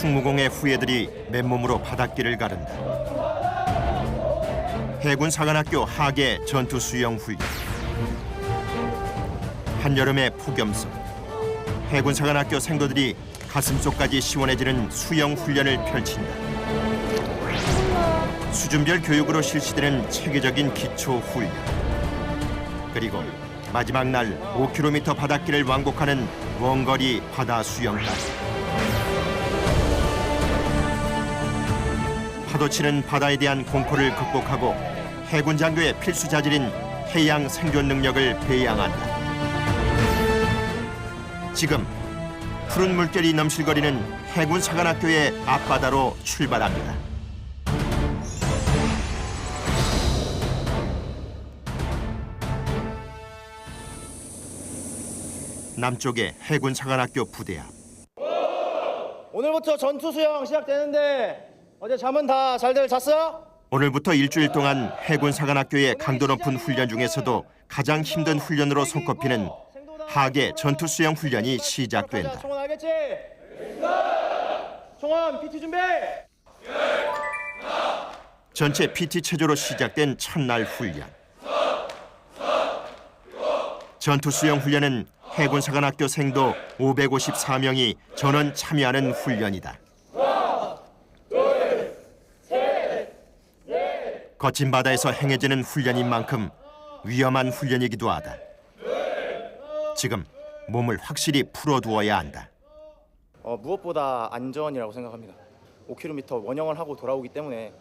충무공의 후예들이 맨몸으로 바닷길을 가른다. 해군 사관학교 하계 전투 수영 훈련. 한여름의 폭염속 해군 사관학교 생도들이 가슴속까지 시원해지는 수영 훈련을 펼친다. 수준별 교육으로 실시되는 체계적인 기초 훈련. 그리고 마지막 날 5km 바닷길을 왕복하는 원거리 바다 수영까지. 파도치는 바다에 대한 공포를 극복하고 해군 장교의 필수 자질인 해양 생존 능력을 배양한다. 지금 푸른 물결이 넘실거리는 해군 사관학교의 앞바다로 출발합니다. 남쪽의 해군 사관학교 부대 앞. 오늘부터 전투 수영 시작되는데 어제 잠은 다 잘들 잤어? 오늘부터 일주일 동안 해군 사관학교의 강도 높은 훈련 중에서도 가장 힘든 훈련으로 손꼽히는 하계 전투 수영 훈련이 시작된다. 총원 알겠지? 총원 PT 준비! 전체 PT 체조로 시작된 첫날 훈련. 전투 수영 훈련은 해군 사관학교 생도 554명이 전원 참여하는 훈련이다. 거친 바다에서 행해지는 훈련인 만큼 위험한 훈련이기도 하다. 지금 몸을 확실히 풀어두어야 한다. 무엇보다 안전이라고 생각합니다. 5km 원형을 하고 돌아오기 때문에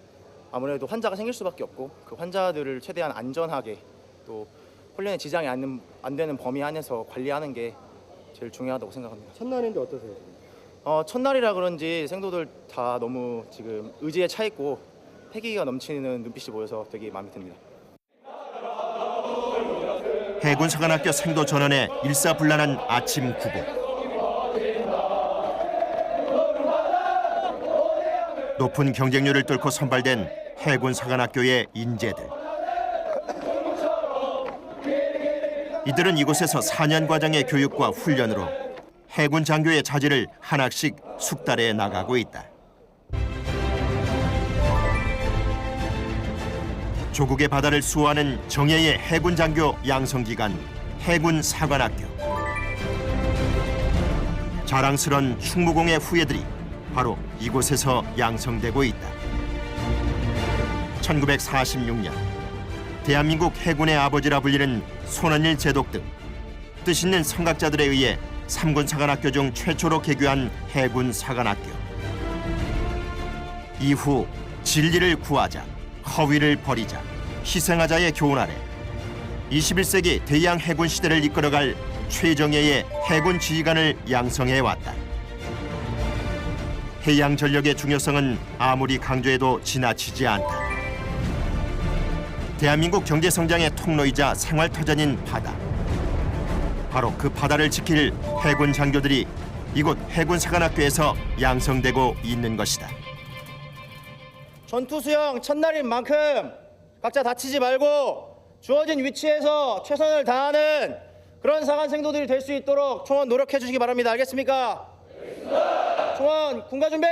아무래도 환자가 생길 수밖에 없고 그 환자들을 최대한 안전하게 또 훈련에 지장이 안 되는 범위 안에서 관리하는 게 제일 중요하다고 생각합니다. 첫날인데 어떠세요? 첫날이라 그런지 생도들 다 너무 지금 의지에 차 있고 패기가 넘치는 눈빛이 보여서 되게 마음에 듭니다. 해군 사관학교 생도 전원의 일사불란한 아침 구보. 높은 경쟁률을 뚫고 선발된 해군 사관학교의 인재들. 이들은 이곳에서 4년 과정의 교육과 훈련으로 해군 장교의 자질을 하나씩 숙달해 나가고 있다. 조국의 바다를 수호하는 정예의 해군 장교 양성기관 해군 사관학교. 자랑스런 충무공의 후예들이 바로 이곳에서 양성되고 있다. 1946년 대한민국 해군의 아버지라 불리는 손원일 제독 등 뜻있는 선각자들에 의해 3군 사관학교 중 최초로 개교한 해군 사관학교. 이후 진리를 구하자, 허위를 버리자, 희생하자의 교훈 아래 21세기 대양 해군 시대를 이끌어갈 최정예의 해군 지휘관을 양성해왔다. 해양 전력의 중요성은 아무리 강조해도 지나치지 않다. 대한민국 경제 성장의 통로이자 생활터전인 바다. 바로 그 바다를 지킬 해군 장교들이 이곳 해군 사관학교에서 양성되고 있는 것이다. 전투 수영 첫날인 만큼 각자 다치지 말고 주어진 위치에서 최선을 다하는 그런 사관 생도들이 될 수 있도록 총원 노력해 주시기 바랍니다. 알겠습니까? 알겠습니다. 총원 군가 준비!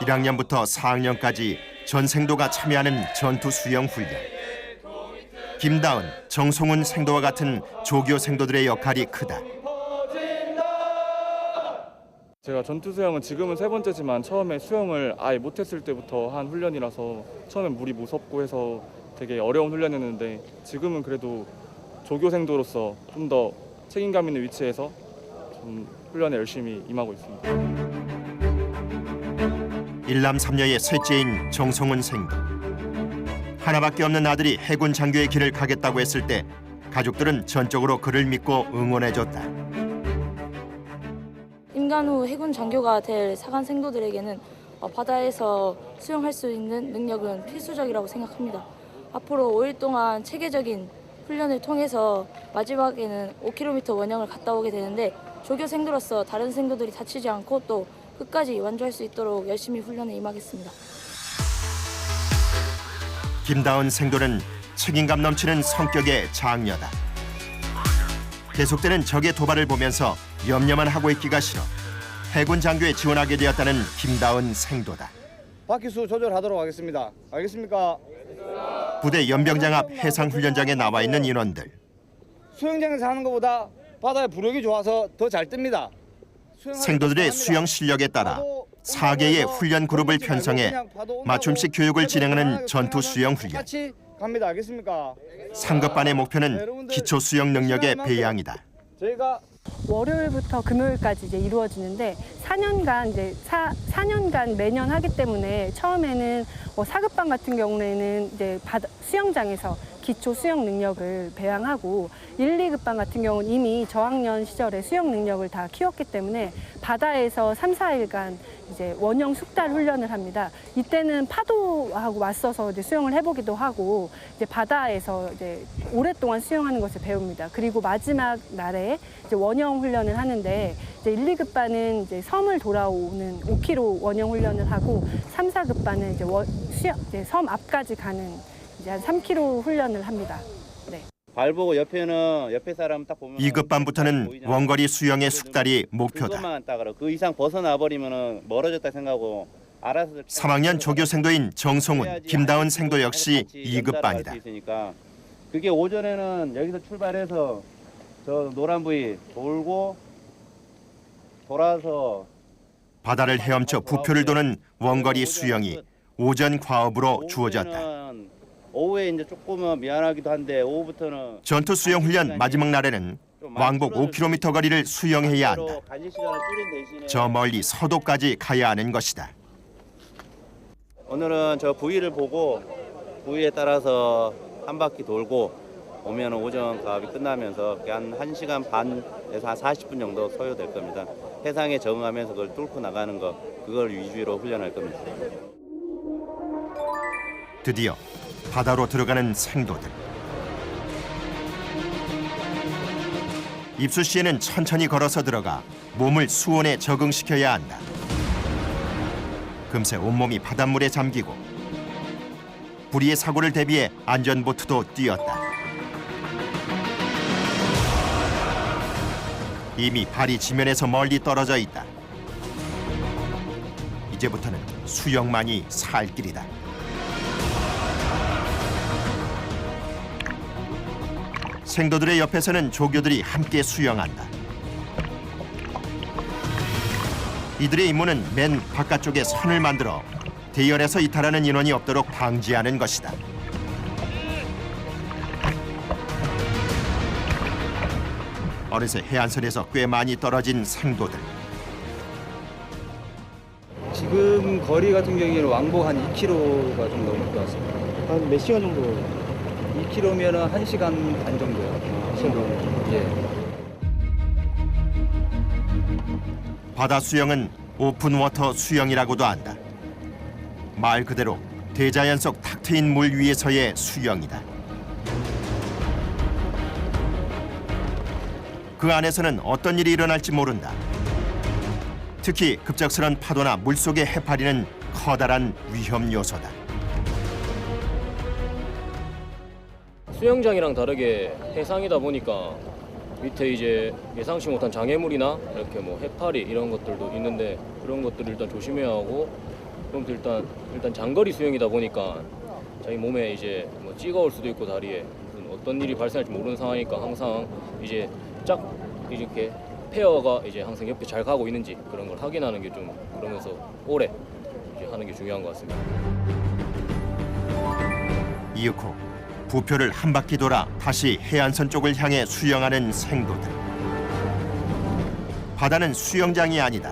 1학년부터 4학년까지 전 생도가 참여하는 전투 수영 훈련. 김다은, 정송훈 생도와 같은 조교 생도들의 역할이 크다. 제가 전투 수영은 지금은 3번째지만 처음에 수영을 아예 못했을 때부터 한 훈련이라서 처음엔 물이 무섭고 해서 되게 어려운 훈련이었는데 지금은 그래도 조교생도로서 좀 더 책임감 있는 위치에서 좀 훈련에 열심히 임하고 있습니다. 일남 삼녀의 셋째인 정송훈 생도. 하나밖에 없는 아들이 해군 장교의 길을 가겠다고 했을 때 가족들은 전적으로 그를 믿고 응원해줬다. 임관 후 해군 장교가 될 사관 생도들에게는 바다에서 수영할 수 있는 능력은 필수적이라고 생각합니다. 앞으로 5일 동안 체계적인 훈련을 통해서 마지막에는 5km 원형을 갔다 오게 되는데 조교생도로서 다른 생도들이 다치지 않고 또 끝까지 완주할 수 있도록 열심히 훈련에 임하겠습니다. 김다은 생도는 책임감 넘치는 성격의 장녀다. 계속되는 적의 도발을 보면서 염려만 하고 있기가 싫어 해군 장교에 지원하게 되었다는 김다은 생도다. 바퀴수 조절하도록 하겠습니다. 알겠습니까? 부대 연병장 앞 해상훈련장에 나와 있는 인원들. 수영장에서 하는 것보다 바다의 부력이 좋아서 더 잘 뜹니다. 생도들의 수영 실력에 따라 4개의 훈련 그룹을 편성해 맞춤식 교육을 진행하는 전투 수영 훈련. 같이 갑니다. 알겠습니까? 상급반의 목표는 기초 수영 능력의 배양이다. 저희가 월요일부터 금요일까지 이제 이루어지는데 4년간 매년 하기 때문에 처음에는 4급반 같은 경우에는 이제 수영장에서 기초 수영 능력을 배양하고 1, 2급반 같은 경우는 이미 저학년 시절에 수영 능력을 다 키웠기 때문에 바다에서 3, 4일간 이제 원형 숙달 훈련을 합니다. 이때는 파도하고 맞서서 이제 수영을 해보기도 하고 이제 바다에서 이제 오랫동안 수영하는 것을 배웁니다. 그리고 마지막 날에 이제 원형 훈련을 하는데 이제 1, 2급반은 이제 섬을 돌아오는 5km 원형 훈련을 하고 3, 4급반은 이제 섬 앞까지 가는 이제 한 3km 훈련을 합니다. 네. 발 보고 옆에 사람 딱 보면 2급반부터는 원거리 수영의 숙달이 목표다. 그것만 딱 알아. 그 이상 벗어나 버리면은 멀어졌다 생각하고 알아서 3학년 조교생도인 정성훈, 김다은 생도 역시 2급반이다. 그게 오전에는 여기서 출발해서 저 노란 부위 돌고 돌아서 바다를 헤엄쳐 부표를 도는 원거리 수영이 오전 과업으로 주어졌다. 오후에 이제 조금은 미안하기도 한데 오후부터는 전투 수영 훈련 마지막 날에는 왕복 5km 거리를 수영해야 한다. 간식 시간을 줄인 대신에 저 멀리 서도까지 가야 하는 것이다. 오늘은 저 부위를 보고 부위에 따라서 한 바퀴 돌고 오면 오전 가업이 끝나면서 한 1시간 반에서 한 40분 정도 소요될 겁니다. 해상에 적응하면서 그걸 뚫고 나가는 거 그걸 위주로 훈련할 겁니다. 드디어 바다로 들어가는 생도들. 입수 시에는 천천히 걸어서 들어가 몸을 수온에 적응시켜야 한다. 금세 온몸이 바닷물에 잠기고 불의의 사고를 대비해 안전보트도 띄었다. 이미 발이 지면에서 멀리 떨어져 있다. 이제부터는 수영만이 살 길이다. 생도들의 옆에서는 조교들이 함께 수영한다. 이들의 임무는 맨 바깥쪽에 선을 만들어 대열에서 이탈하는 인원이 없도록 방지하는 것이다. 어느새 해안선에서 꽤 많이 떨어진 생도들. 지금 거리 같은 경우에는 왕복 한 2km가 좀 넘을 것 같습니다. 한 몇 시간 정도? 2km면 1시간 반 정도요. 예. 바다 수영은 오픈워터 수영이라고도 한다. 말 그대로 대자연 속 탁 트인 물 위에서의 수영이다. 그 안에서는 어떤 일이 일어날지 모른다. 특히 급작스런 파도나 물속의 해파리는 커다란 위험 요소다. 수영장이랑 다르게 해상이다 보니까 밑에 이제 예상치 못한 장애물이나 이렇게 뭐 해파리 이런 것들도 있는데 그런 것들을 일단 조심해야 하고 그럼 일단 장거리 수영이다 보니까 자기 몸에 이제 뭐 찍어올 수도 있고 다리에 무슨 어떤 일이 발생할지 모르는 상황이니까 항상 이제 짝 이렇게 페어가 이제 항상 옆에 잘 가고 있는지 그런 걸 확인하는 게 좀 그러면서 오래 이제 하는 게 중요한 것 같습니다. 이윽고 부표를 한 바퀴 돌아 다시 해안선 쪽을 향해 수영하는 생도들. 바다는 수영장이 아니다.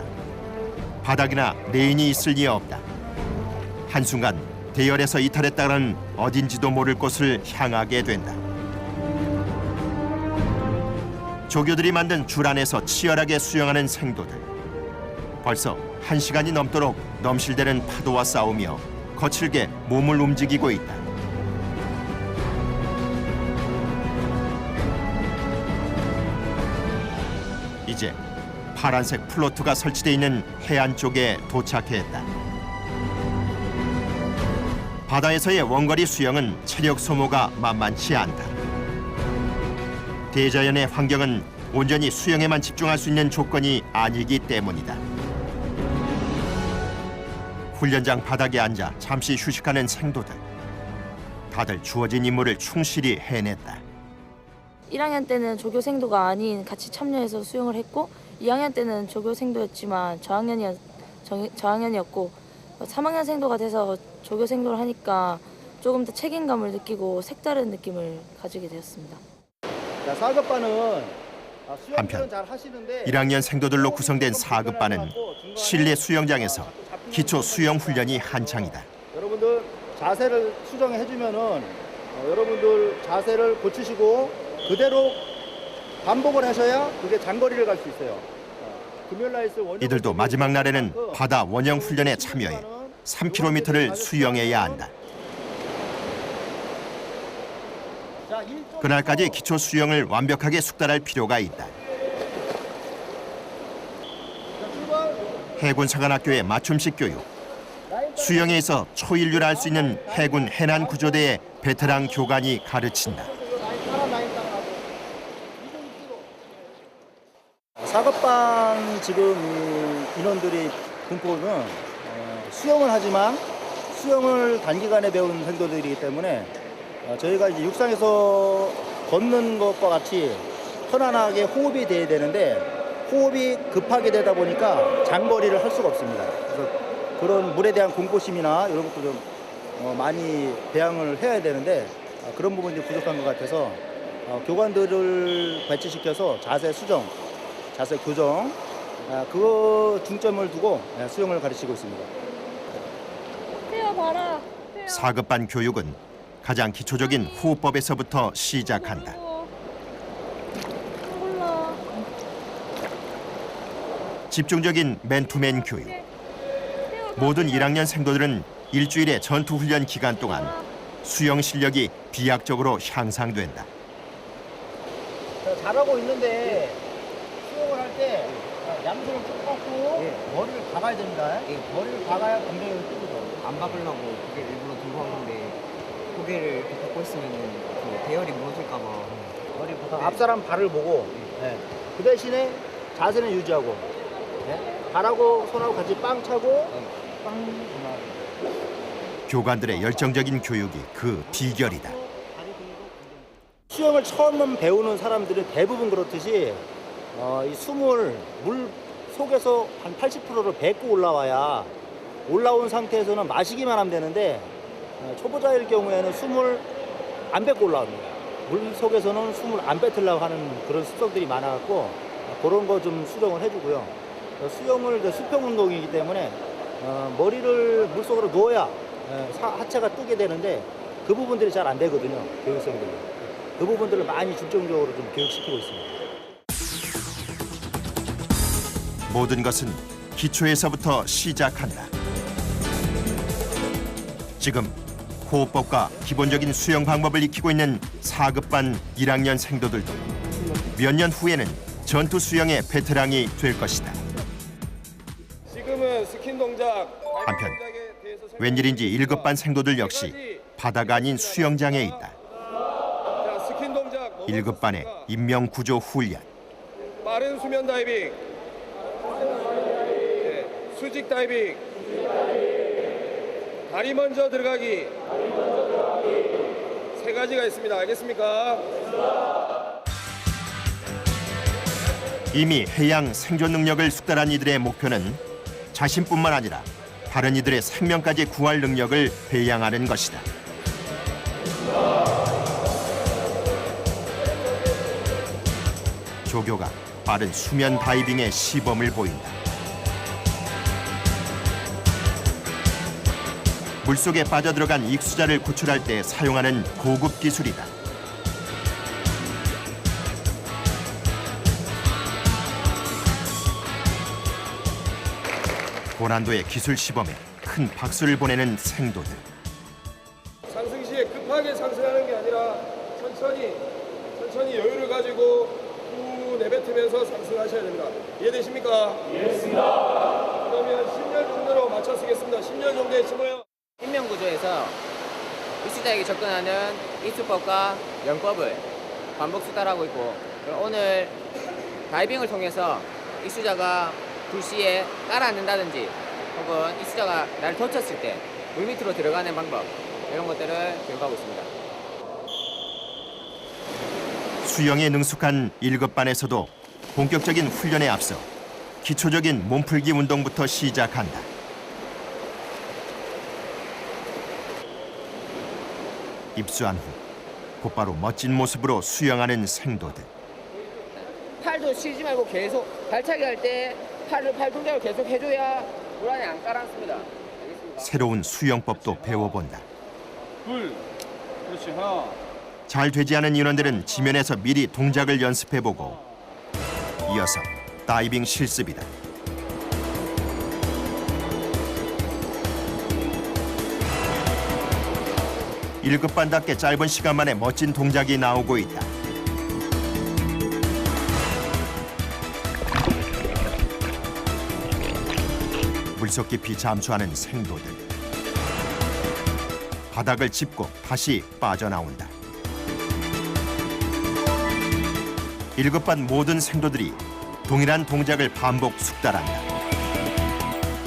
바닥이나 레인이 있을 리 없다. 한순간 대열에서 이탈했다가는 어딘지도 모를 곳을 향하게 된다. 조교들이 만든 줄 안에서 치열하게 수영하는 생도들. 벌써 1시간이 넘도록 넘실대는 파도와 싸우며 거칠게 몸을 움직이고 있다. 이제 파란색 플로트가 설치되어 있는 해안 쪽에 도착했다. 바다에서의 원거리 수영은 체력 소모가 만만치 않다. 대자연의 환경은 온전히 수영에만 집중할 수 있는 조건이 아니기 때문이다. 훈련장 바닥에 앉아 잠시 휴식하는 생도들. 다들 주어진 임무를 충실히 해냈다. 1학년 때는 조교생도가 아닌 같이 참여해서 수영을 했고 2학년 때는 조교생도였지만 저학년이었고 3학년생도가 돼서 조교생도를 하니까 조금 더 책임감을 느끼고 색다른 느낌을 가지게 되었습니다. 자, 4급반은 한편 1학년 생도들로 구성된 4급반은 실내 수영장에서 기초 수영 훈련이 한창이다. 여러분들 자세를 수정해 주면은 여러분들 자세를 고치시고 그대로 반복을 하셔야 그게 장거리를 갈 수 있어요. 이들도 마지막 날에는 바다 원형 훈련에 참여해 3km를 수영해야 한다. 그날까지 기초 수영을 완벽하게 숙달할 필요가 있다. 해군 사관학교의 맞춤식 교육. 수영에 있어 초인류라 할 수 있는 해군 해난 구조대의 베테랑 교관이 가르친다. 4급반 지금 인원들이 분포는 수영을 하지만 수영을 단기간에 배운 생도들이기 때문에 저희가 이제 육상에서 걷는 것과 같이 편안하게 호흡이 돼야 되는데 호흡이 급하게 되다 보니까 장거리를 할 수가 없습니다. 그래서 그런 물에 대한 공포심이나 이런 것도 좀 많이 배양을 해야 되는데 그런 부분이 부족한 것 같아서 교관들을 배치시켜서 자세 수정, 자세 교정 그거 중점을 두고 수영을 가르치고 있습니다. 4급반 교육은 가장 기초적인 호흡법에서부터 시작한다. 집중적인 맨투맨 교육. 모든 1학년 생도들은 일주일의 전투훈련 기간 동안 수영 실력이 비약적으로 향상된다. 잘하고 있는데 수영을 할 때 양손을 쭉 뻗고 머리를 박아야 됩니다. 머리를 박아야 굉장히 뜨거죠. 안 박으려고 고개 일부러 들고 왔는데 고개를 이렇게 걷고 있으면 그 대열이 무너질까 봐 머리 앞사람 발을 보고 그 대신에 자세는 유지하고 발하고 손하고 같이 빵 차고 빵. 교관들의 열정적인 교육이 그 비결이다. 수영을 처음 배우는 사람들은 대부분 그렇듯이 이 숨을 물 속에서 한 80%를 뱉고 올라와야 올라온 상태에서는 마시기만 하면 되는데 초보자일 경우에는 숨을 안 뱉고 올라옵니다. 물 속에서는 숨을 안 뱉으려고 하는 그런 습성들이 많아갖고 그런 거 좀 수정을 해주고요. 수영을 수평 운동이기 때문에 머리를 물 속으로 넣어야 하체가 뜨게 되는데 그 부분들이 잘 안 되거든요. 교육생들이. 그 부분들을 많이 중점적으로 좀 교육시키고 있습니다. 모든 것은 기초에서부터 시작한다. 지금 호흡법과 기본적인 수영 방법을 익히고 있는 4급반 1학년 생도들도 몇 년 후에는 전투 수영의 베테랑이 될 것이다. 지금은 스킨 동작, 한편 웬일인지 1급반 생도들 역시 바다가 아닌 수영장에 있다. 1급반의 인명구조 훈련. 빠른 수면 다이빙, 수직 다이빙, 다리 먼저 들어가기, 세 가지가 있습니다. 알겠습니까? 이미 해양 생존 능력을 숙달한 이들의 목표는 자신뿐만 아니라 다른 이들의 생명까지 구할 능력을 배양하는 것이다. 조교가 빠른 수면 다이빙의 시범을 보인다. 물속에 빠져들어간 익수자를 구출할 때 사용하는 고급 기술이다. 고난도의 기술 시범에 큰 박수를 보내는 생도들. 상승 시에 급하게 상승하는 게 아니라 천천히 여유를 가지고 후 내뱉으면서 상승하셔야 됩니다. 이해되십니까? 이해했습니다. 그러면 10년 정도로 맞춰 쓰겠습니다. 10년 정도의 침어요. 인명구조에서 익수자에게 접근하는 익수법과 영법을 반복 수달하고 있고 오늘 다이빙을 통해서 이수자가 불시에 깔아앉는다든지 혹은 이수자가 나를 덮쳤을 때 물 밑으로 들어가는 방법 이런 것들을 교육하고 있습니다. 수영에 능숙한 1급반에서도 본격적인 훈련에 앞서 기초적인 몸풀기 운동부터 시작한다. 입수한 후 곧바로 멋진 모습으로 수영하는 생도들. 팔도 쉬지 말고 계속 발차기 할 때 팔 동작을 계속 해줘야 물 안에 안 가라앉습니다. 알겠습니까? 새로운 수영법도 배워본다. 둘, 그렇지, 하나. 잘 되지 않은 인원들은 지면에서 미리 동작을 연습해보고 이어서 다이빙 실습이다. 일급반답게 짧은 시간 만에 멋진 동작이 나오고 있다. 물속 깊이 잠수하는 생도들. 바닥을 짚고 다시 빠져나온다. 1급반 모든 생도들이 동일한 동작을 반복 숙달한다.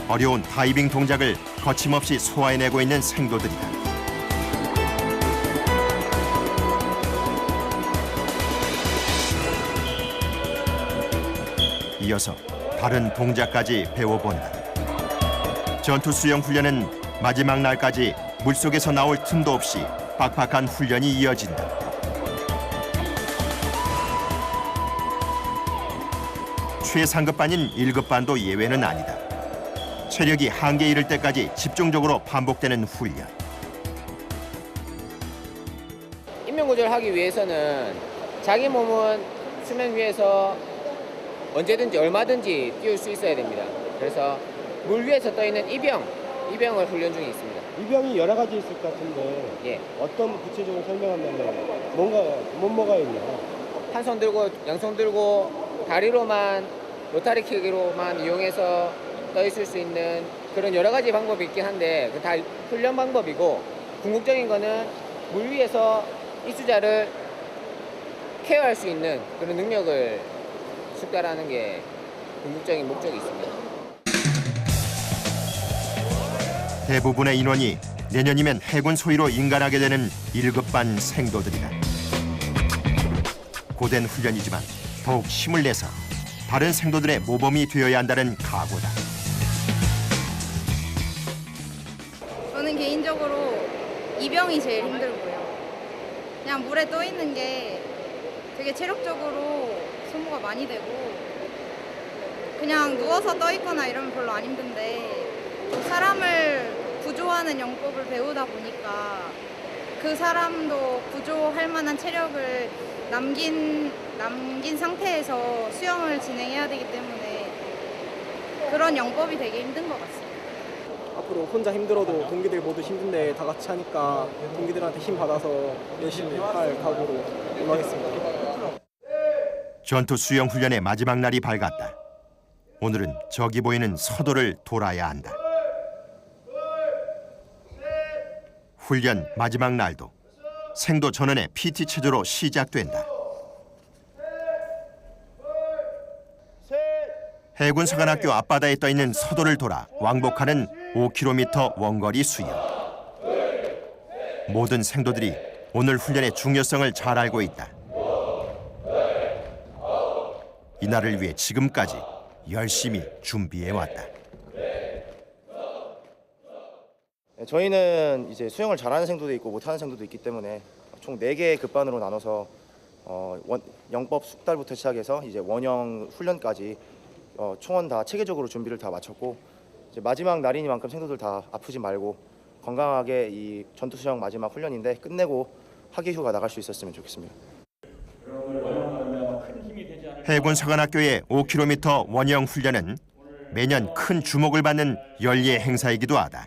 어려운 다이빙 동작을 거침없이 소화해내고 있는 생도들이다. 이어서 다른 동작까지 배워본다. 전투 수영 훈련은 마지막 날까지 물속에서 나올 틈도 없이 빡빡한 훈련이 이어진다. 최상급반인 1급반도 예외는 아니다. 체력이 한계에 이를 때까지 집중적으로 반복되는 훈련. 인명구조를 하기 위해서는 자기 몸은 수면 위에서 언제든지 얼마든지 띄울 수 있어야 됩니다. 그래서 물 위에서 떠 있는 이병을 훈련 중에 있습니다. 이병이 여러 가지 있을 것 같은데 예, 어떤 구체적으로 설명하면 뭐가 있나? 한 손 들고 양손 들고 다리로만 로타리킥으로만 이용해서 떠 있을 수 있는 그런 여러 가지 방법이 있긴 한데 그 다 훈련 방법이고 궁극적인 거는 물 위에서 이수자를 케어할 수 있는 그런 능력을 숙달하는 게 궁극적인 목적이 있습니다. 대부분의 인원이 내년이면 해군 소위로 인간하게 되는 1급반 생도들이다. 고된 훈련이지만 더욱 힘을 내서 다른 생도들의 모범이 되어야 한다는 각오다. 저는 개인적으로 이병이 제일 힘들고요. 그냥 물에 떠 있는 게 되게 체력적으로 소모가 많이 되고 그냥 누워서 떠 있거나 이러면 별로 안 힘든데 사람을 구조하는 영법을 배우다 보니까 그 사람도 구조할 만한 체력을 남긴 상태에서 수영을 진행해야 되기 때문에 그런 영법이 되게 힘든 것 같습니다. 앞으로 혼자 힘들어도 동기들 모두 힘든데 다 같이 하니까 동기들한테 힘 받아서 열심히 할 각오로 임하겠습니다. 전투 수영 훈련의 마지막 날이 밝았다. 오늘은 저기 보이는 서도를 돌아야 한다. 훈련 마지막 날도 생도 전원의 PT 체조로 시작된다. 해군 사관학교 앞바다에 떠있는 서도를 돌아 왕복하는 5km 원거리 수영. 모든 생도들이 오늘 훈련의 중요성을 잘 알고 있다. 이날을 위해 지금까지 열심히 준비해왔다. 저희는 이제 수영을 잘하는 생도도 있고 못하는 생도도 있기 때문에 총 4개의 급반으로 나눠서 영법 숙달부터 시작해서 이제 원형 훈련까지 총원 다 체계적으로 준비를 다 마쳤고 이제 마지막 날이니만큼 생도들 다 아프지 말고 건강하게 이 전투 수영 마지막 훈련인데 끝내고 학예 휴가 나갈 수 있었으면 좋겠습니다. 해군 사관학교의 5km 원형 훈련은 매년 큰 주목을 받는 연례 행사이기도 하다.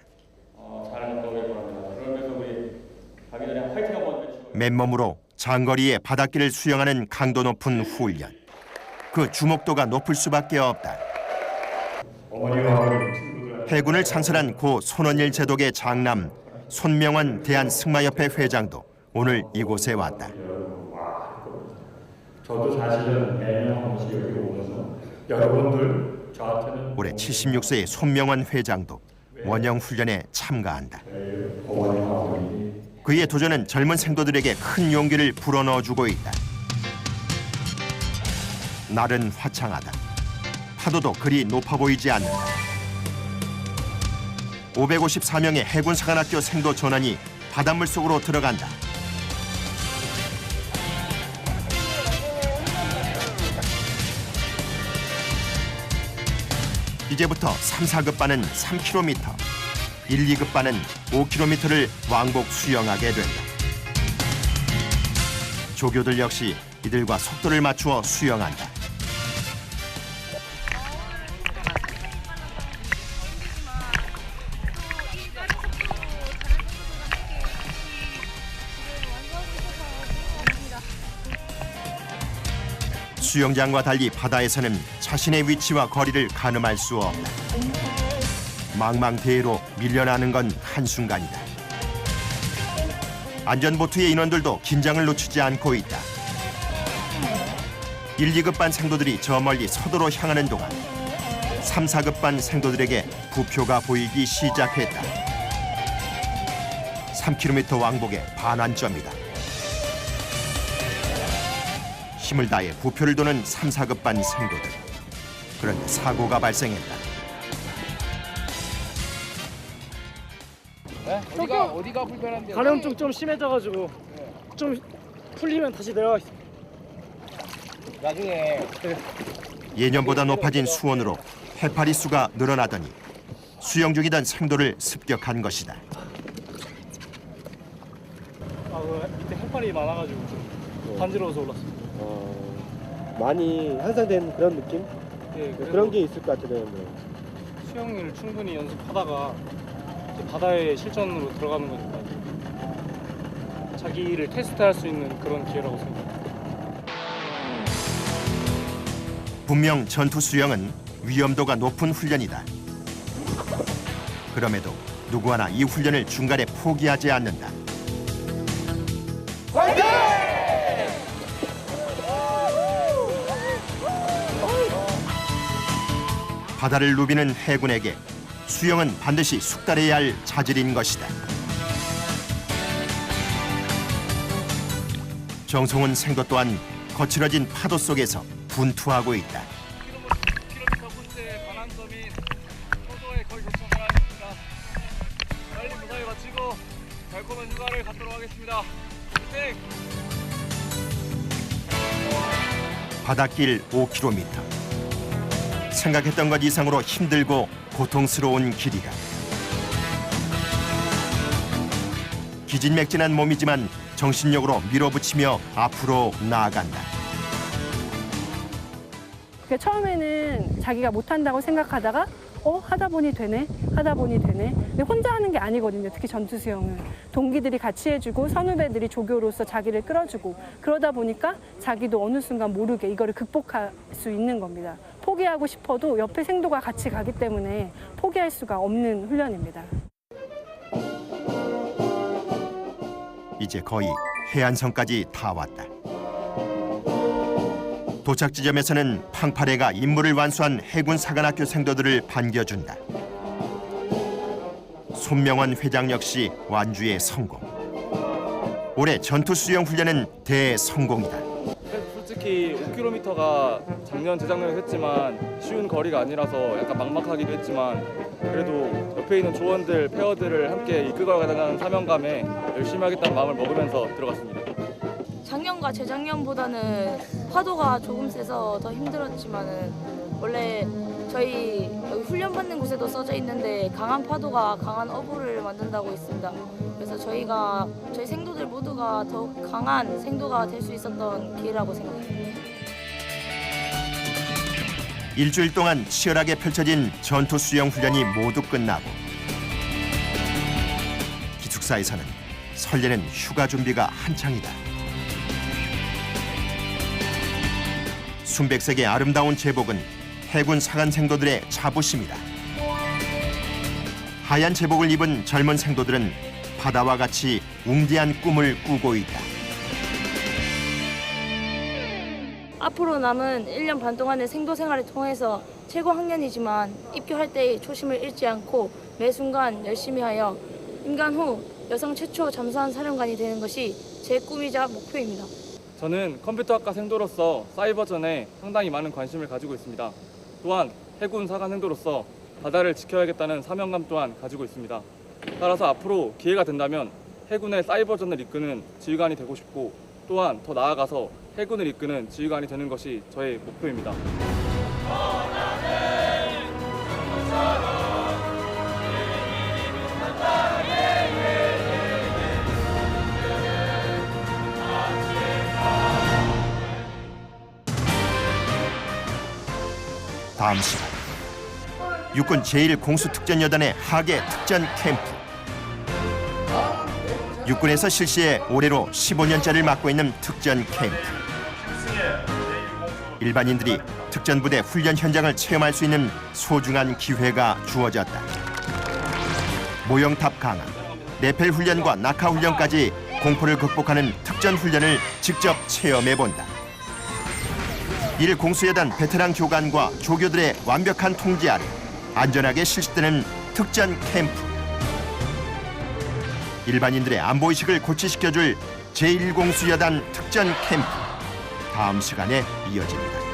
맨몸으로 장거리의 바닷길을 수영하는 강도 높은 훈련. 그 주목도가 높을 수밖에 없다. 해군을 창설한 고 손원일 제독의 장남 손명원 대한승마협회 회장도 오늘 이곳에 왔다. 저도 사실은 매년 한 번씩 여기 오면서 여러분들 저한테는 올해 76세의 손명원 회장도 원형 훈련에 참가한다. 그의 도전은 젊은 생도들에게 큰 용기를 불어넣어주고 있다. 날은 화창하다. 파도도 그리 높아 보이지 않는다. 554명의 해군사관학교 생도 전원이 바닷물 속으로 들어간다. 이제부터 3, 4급반은 3km, 1, 2급반은 5km를 왕복 수영하게 된다. 조교들 역시 이들과 속도를 맞추어 수영한다. 수영장과 달리 바다에서는 자신의 위치와 거리를 가늠할 수 없다. 망망대해로 밀려나는 건 한순간이다. 안전보트의 인원들도 긴장을 놓치지 않고 있다. 1, 2급반 생도들이 저 멀리 서도로 향하는 동안 3, 4급반 생도들에게 부표가 보이기 시작했다. 3km 왕복의 반환점이다. 힘을 다해 부표를 도는 3, 4급반 생도들. 그런데 사고가 발생했다. 어디가 불편한데요? 가려움증 좀 심해져가지고 좀 풀리면 다시 내려가겠습니다. 나중에 예년보다 높아진 수온으로 해파리 수가 늘어나더니 수영 중이던 생도를 습격한 것이다. 밑에 해파리 많아가지고 좀 간지러워서 올랐습니다. 많이 향상된 그런 느낌? 네, 그런 게 있을 것 같아요. 수영을 충분히 연습하다가 바다에 실전으로 들어가는 거니까 자기를 테스트할 수 있는 그런 기회라고 생각합니다. 분명 전투 수영은 위험도가 높은 훈련이다. 그럼에도 누구 하나 이 훈련을 중간에 포기하지 않는다. 바다를 누비는 해군에게 수영은 반드시 숙달해야 할 자질인 것이다. 정성훈 생도 또한 거칠어진 파도 속에서 분투하고 있다. 킬로미터 분대 반환점인 서도에 거의 도착하였습니다. 빨리 무사히 마치고 달콤한 휴가를 갖도록 하겠습니다. 네. 바닷길 5km. 생각했던 것 이상으로 힘들고 고통스러운 길이다. 기진맥진한 몸이지만 정신력으로 밀어붙이며 앞으로 나아간다. 처음에는 자기가 못한다고 생각하다가 하다 보니 되네. 근데 혼자 하는 게 아니거든요. 특히 전투 수영은 동기들이 같이 해주고 선후배들이 조교로서 자기를 끌어주고 그러다 보니까 자기도 어느 순간 모르게 이거를 극복할 수 있는 겁니다. 포기하고 싶어도 옆에 생도가 같이 가기 때문에 포기할 수가 없는 훈련입니다. 이제 거의 해안선까지 다 왔다. 도착 지점에서는 팡파레가 임무를 완수한 해군 사관학교 생도들을 반겨준다. 손명원 회장 역시 완주의 성공. 올해 전투 수영 훈련은 대성공이다. 솔직히 5km가 작년 재작년에 했지만 쉬운 거리가 아니라서 약간 막막하기도 했지만 그래도 옆에 있는 조원들, 페어들을 함께 이끌어가는 사명감에 열심히 하겠다는 마음을 먹으면서 들어갔습니다. 작년과 재작년보다는 파도가 조금 세서 더 힘들었지만은 원래 저희 여기 훈련받는 곳에도 써져 있는데 강한 파도가 강한 어부를 만든다고 있습니다. 그래서 저희 생도들 모두가 더욱 강한 생도가 될 수 있었던 기회라고 생각합니다. 일주일 동안 치열하게 펼쳐진 전투 수영 훈련이 모두 끝나고 기숙사에서는 설레는 휴가 준비가 한창이다. 순백색의 아름다운 제복은 해군 사관 생도들의 자부심이다. 하얀 제복을 입은 젊은 생도들은 바다와 같이 웅디한 꿈을 꾸고 있다. 앞으로 남은 1년 반 동안의 생도 생활을 통해서 최고 학년이지만 입교할 때의 초심을 잃지 않고 매 순간 열심히 하여 임관 후 여성 최초 잠수함 사령관이 되는 것이 제 꿈이자 목표입니다. 저는 컴퓨터학과 생도로서 사이버전에 상당히 많은 관심을 가지고 있습니다. 또한 해군 사관 생도로서 바다를 지켜야겠다는 사명감 또한 가지고 있습니다. 따라서 앞으로 기회가 된다면 해군의 사이버전을 이끄는 지휘관이 되고 싶고 또한 더 나아가서 해군을 이끄는 지휘관이 되는 것이 저의 목표입니다. 다음 시간 육군 제1공수특전여단의 하계 특전 캠프. 육군에서 실시해 올해로 15년째를 맡고 있는 특전 캠프. 일반인들이 특전부대 훈련 현장을 체험할 수 있는 소중한 기회가 주어졌다. 모형탑 강화, 레펠 훈련과 낙하 훈련까지 공포를 극복하는 특전 훈련을 직접 체험해본다. 1공수여단 베테랑 교관과 조교들의 완벽한 통제 아래 안전하게 실시되는 특전 캠프. 일반인들의 안보의식을 고취시켜줄 제1공수여단 특전 캠프. 다음 시간에 이어집니다.